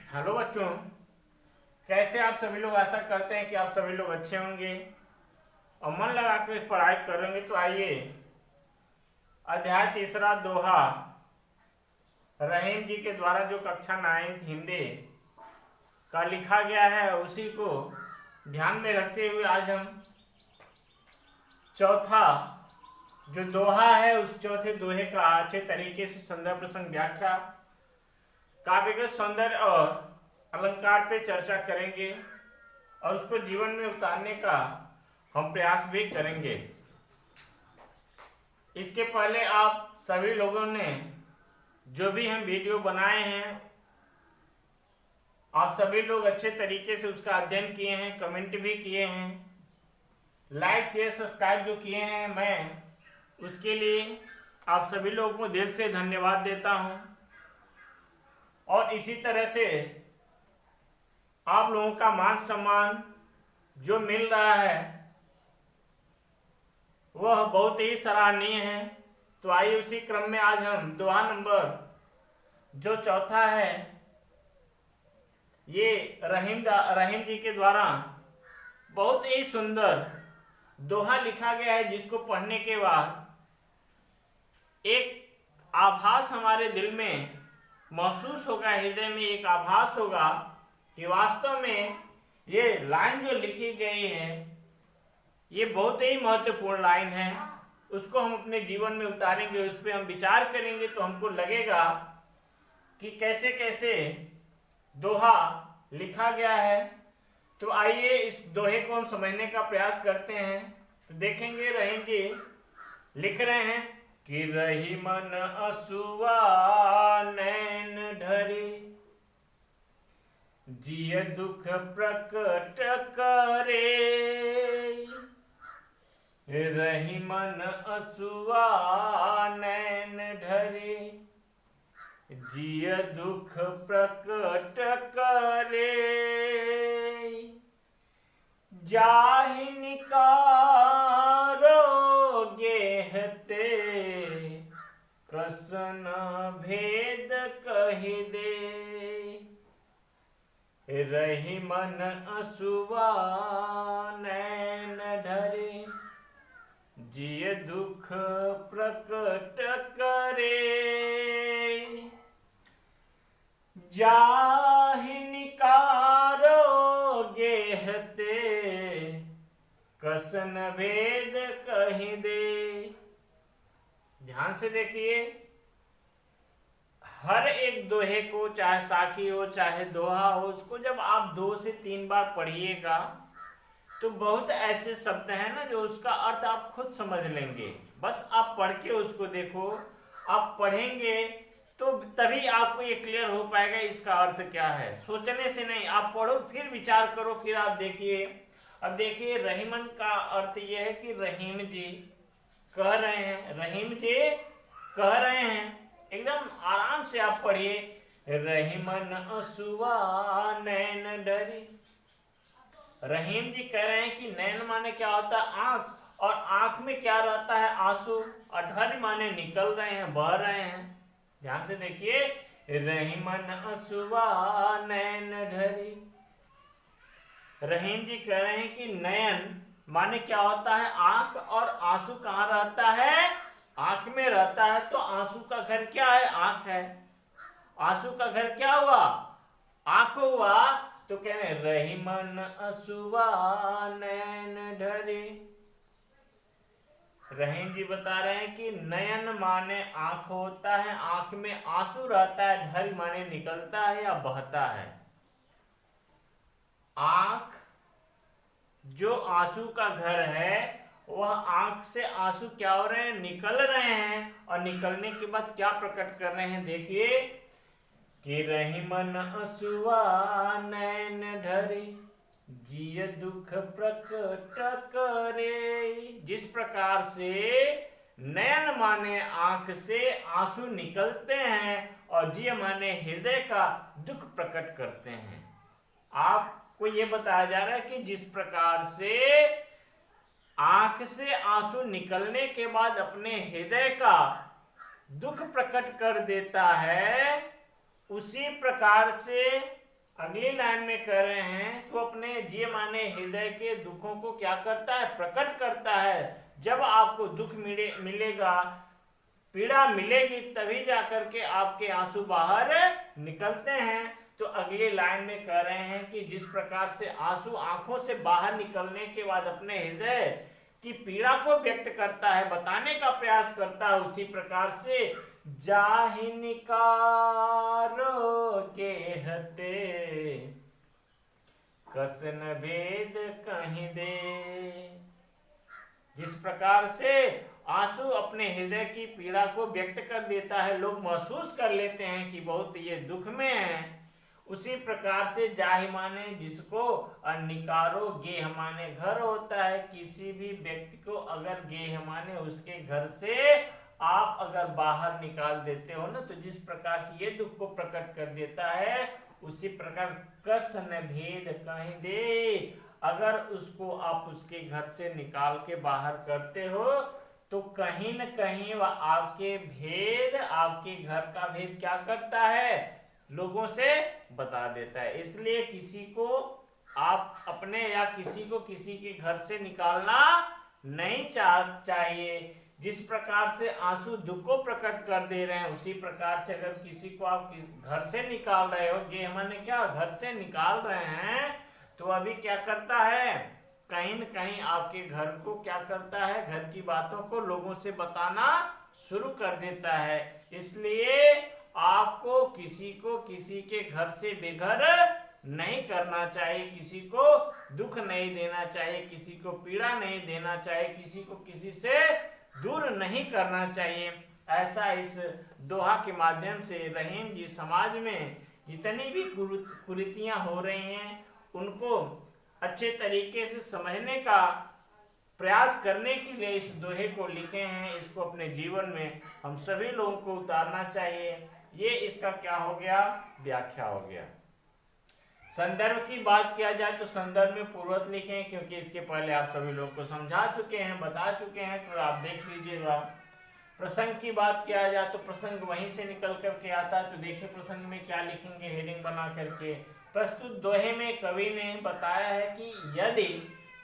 Hello बच्चों, कैसे आप सभी लोग। आशा करते हैं कि आप सभी लोग अच्छे होंगे और मन लगा कर पढ़ाई करेंगे। तो आइए, अध्याय तीसरा दोहा रहीम जी के द्वारा जो कक्षा 9 हिंदी का लिखा गया है उसी को ध्यान में रखते हुए आज हम चौथा जो दोहा है उस चौथे दोहे का अच्छे तरीके से संदर्भ प्रसंग व्याख्या काव्यगत सौंदर्य और अलंकार पे चर्चा करेंगे और उसको जीवन में उतारने का हम प्रयास भी करेंगे। इसके पहले आप सभी लोगों ने जो भी हम वीडियो बनाए हैं, आप सभी लोग अच्छे तरीके से उसका अध्ययन किए हैं, कमेंट भी किए हैं, लाइक शेयर सब्सक्राइब जो किए हैं, मैं उसके लिए आप सभी लोगों को दिल से धन्यवाद देता हूं। और इसी तरह से आप लोगों का मान सम्मान जो मिल रहा है वह बहुत ही सराहनीय है। तो आइए उसी क्रम में आज हम दोहा नंबर जो चौथा है, ये रहीम जी के द्वारा बहुत ही सुंदर दोहा लिखा गया है, जिसको पढ़ने के बाद एक आभास हमारे दिल में महसूस होगा, हृदय में एक आभास होगा कि वास्तव में ये लाइन जो लिखी गई है ये बहुत ही महत्वपूर्ण लाइन है। उसको हम अपने जीवन में उतारेंगे, उस पर हम विचार करेंगे तो हमको लगेगा कि कैसे कैसे दोहा लिखा गया है। तो आइए इस दोहे को हम समझने का प्रयास करते हैं। तो देखेंगे रहीम जी लिख रहे हैं कि रही मन असुआ नैन ढरे, जिय दुख प्रकट करे। रही मन असुआ नैन ढरे, जिय दुख प्रकट करे। जाहि निकारो गेहते, प्रश्न भेद कहि दे। रही मन असुआ नैन ढरे, जिय दुख प्रकट करे। जाहि निकारो गेहते, कसन भेद कहि दे। ध्यान से देखिए, हर एक दोहे को, चाहे साखी हो चाहे दोहा हो, उसको जब आप 2 से 3 बार पढ़िएगा तो बहुत ऐसे शब्द हैं ना जो उसका अर्थ आप खुद समझ लेंगे। बस आप पढ़ के उसको देखो, आप पढ़ेंगे तो तभी आपको ये क्लियर हो पाएगा इसका अर्थ क्या है। सोचने से नहीं, आप पढ़ो फिर विचार करो, फिर आप देखिए। अब देखिए रहीमन का अर्थ यह है कि रहीम जी कह रहे हैं, रहीम जी कह रहे हैं। एकदम आराम से आप पढ़िए। रहीमन असुआ नैन डरी। रहीम जी कह रहे हैं कि नैन माने क्या होता है? आंख, और आंख में क्या रहता है? आंसू। और ढरी माने निकल रहे हैं, बह रहे हैं। ध्यान से देखिए, रहीमन असुआ नैन ढरी। रहीम जी कह रहे हैं कि नयन माने क्या होता है? आंख, और आंसू कहाँ रहता है? आंख में रहता है। तो आंसू का घर क्या है? आंख है। आंसू का घर क्या हुआ? आंख हुआ। तो कह रहे रहीमन असुआ नैन ढरे। रहीम जी बता रहे हैं कि नयन माने आंख होता है, आंख में आंसू रहता है। ढर माने निकलता है या बहता है। आंख जो आंसू का घर है, वह आंख से आंसू क्या हो रहे हैं? निकल रहे हैं। और निकलने के बाद क्या प्रकट कर रहे हैं? देखिए कि रहीमन असुआ नैन ढरे, जिय दुख प्रकट करे। जिस प्रकार से नयन माने आंख से आंसू निकलते हैं और जिय माने हृदय का दुख प्रकट करते हैं। आपको यह बताया जा रहा है कि जिस प्रकार से आंख से आंसू निकलने के बाद अपने हृदय का दुख प्रकट कर देता है, उसी प्रकार से अगली लाइन में कह रहे हैं तो अपने जी माने हृदय के दुखों को क्या करता है, प्रकट करता है। जब आपको दुख मिलेगा, पीड़ा मिलेगी, तभी जाकर के आपके आंसू बाहर निकलते हैं। तो अगली लाइन में कह रहे हैं कि जिस प्रकार से आंसू आंखों से बाहर निकलने के बाद अपने हृदय की पीड़ा को व्यक्त करता है, बताने का प्रयास करता है, उसी प्रकार से जाहि निकारो के हते कसन भेद कहीं दे। जिस प्रकार से आंसू अपने हृदय की पीड़ा को व्यक्त कर देता है, लोग महसूस कर लेते हैं कि बहुत ये दुख में है, उसी प्रकार से जाहि माने जिसको, और निकारो गेह माने घर होता है। किसी भी व्यक्ति को अगर गेह माने उसके घर से आप अगर बाहर निकाल देते हो ना, तो जिस प्रकार से ये दुख को प्रकट कर देता है, उसी प्रकार कसन भेद कहीं दे, अगर उसको आप उसके घर से निकाल के बाहर करते हो तो कहीं न कहीं वह आपके भेद, आपके घर का भेद क्या करता है, लोगों से बता देता है। इसलिए किसी को आप अपने या किसी को किसी के घर से निकालना नहीं चाहिए। जिस प्रकार से आंसू दुख को प्रकट कर दे रहे हैं, उसी प्रकार से अगर किसी को आप घर से निकाल रहे हो, ये हमने क्या घर से निकाल रहे हैं, तो अभी क्या करता है, कहीं न कहीं आपके घर को क्या करता है, घर की बातों को लोगों से बताना शुरू कर देता है। इसलिए आपको किसी को किसी के घर से बेघर नहीं करना चाहिए, किसी को दुख नहीं देना चाहिए, किसी को पीड़ा नहीं देना चाहिए, किसी को किसी से दूर नहीं करना चाहिए। ऐसा इस दोहा के माध्यम से रहीम जी समाज में जितनी भी कुरीतियां हो रही हैं उनको अच्छे तरीके से समझने का प्रयास करने के लिए इस दोहे को लिखे हैं। इसको अपने जीवन में हम सभी लोगों को उतारना चाहिए। ये इसका क्या हो गया, व्याख्या हो गया। संदर्भ की बात किया जाए तो संदर्भ में पूर्वत लिखे हैं, क्योंकि इसके पहले आप सभी लोगों को समझा चुके हैं, बता चुके हैं, तो आप देख लीजिएगा। प्रसंग की बात किया जाए तो प्रसंग वहीं से निकल करके आता है। तो देखिए प्रसंग में क्या लिखेंगे, हेडिंग बना करके। प्रस्तुत दोहे में कवि ने बताया है कि यदि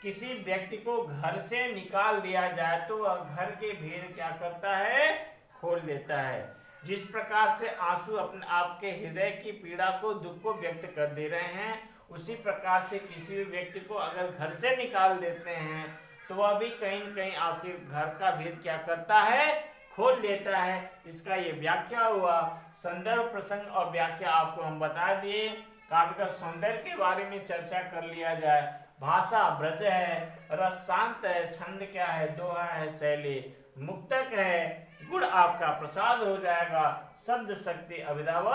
किसी व्यक्ति को घर से निकाल दिया जाए तो वह घर के भेद क्या करता है, खोल देता है। जिस प्रकार से आंसू अपने आपके हृदय की पीड़ा को, दुख को व्यक्त कर दे रहे हैं, उसी प्रकार से किसी भी व्यक्ति को अगर घर से निकाल देते हैं तो वह भी कहीं न कहीं आपके घर का भेद क्या करता है, खोल देता है। इसका ये व्याख्या हुआ। संदर्भ, प्रसंग और व्याख्या आपको हम बता दिए। काव्य का सौंदर्य के बारे में चर्चा कर लिया जाए। भाषा ब्रज है, रस शांत है, छंद क्या है, दोहा है, शैली मुक्तक है, गुण आपका प्रसाद हो जाएगा, शब्द शक्ति अभिधा व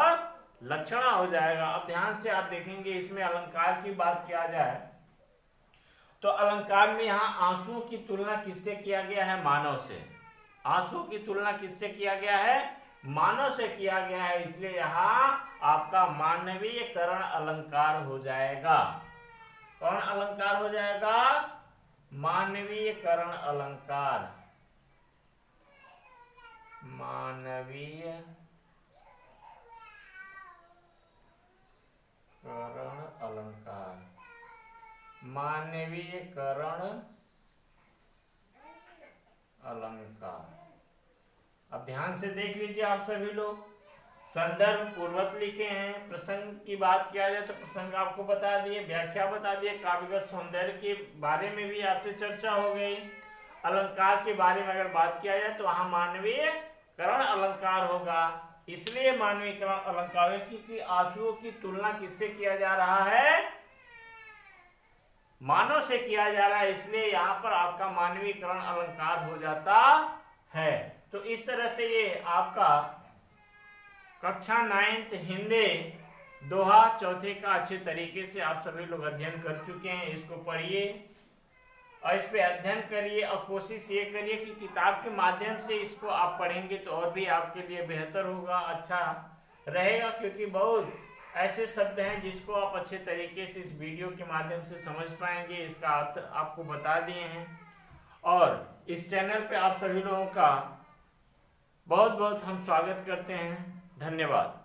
लक्षणा हो जाएगा। अब ध्यान से आप देखेंगे, इसमें अलंकार की बात किया जाए तो अलंकार में यहाँ आंसुओं की तुलना किससे किया गया है, मानव से। आंसू की तुलना किससे किया गया है, मानव से किया गया है। इसलिए यहाँ आपका मानवीय करण अलंकार हो जाएगा। कौन अलंकार हो जाएगा, मानवीय करण अलंकार, मानवीय करण अलंकार, मानवीय करण अलंकार। अब ध्यान से देख लीजिए आप सभी लोग। संदर्भ पूर्वत लिखे हैं। प्रसंग की बात किया जाए तो प्रसंग आपको बता दिए, व्याख्या बता दिए, काव्यगत सौंदर्य के बारे में भी आपसे चर्चा हो गई। अलंकार के बारे में अगर बात किया जाए तो वहां मानवीय करण अलंकार होगा। इसलिए मानवीय करण अलंकार की आंसुओं की तुलना किससे किया जा रहा है, मानव से किया जा रहा है। इसलिए यहाँ पर आपका मानवीय करण अलंकार हो जाता है। तो इस तरह से ये आपका कक्षा 9th हिंदी दोहा चौथे का अच्छे तरीके से आप सभी लोग अध्ययन कर चुके हैं। इसको पढ़िए और इस पे अध्ययन करिए और कोशिश ये करिए कि किताब के माध्यम से इसको आप पढ़ेंगे तो और भी आपके लिए बेहतर होगा, अच्छा रहेगा। क्योंकि बहुत ऐसे शब्द हैं जिसको आप अच्छे तरीके से इस वीडियो के माध्यम से समझ पाएंगे। इसका अर्थ आपको बता दिए हैं। और इस चैनल पे आप सभी लोगों का बहुत बहुत हम स्वागत करते हैं। धन्यवाद।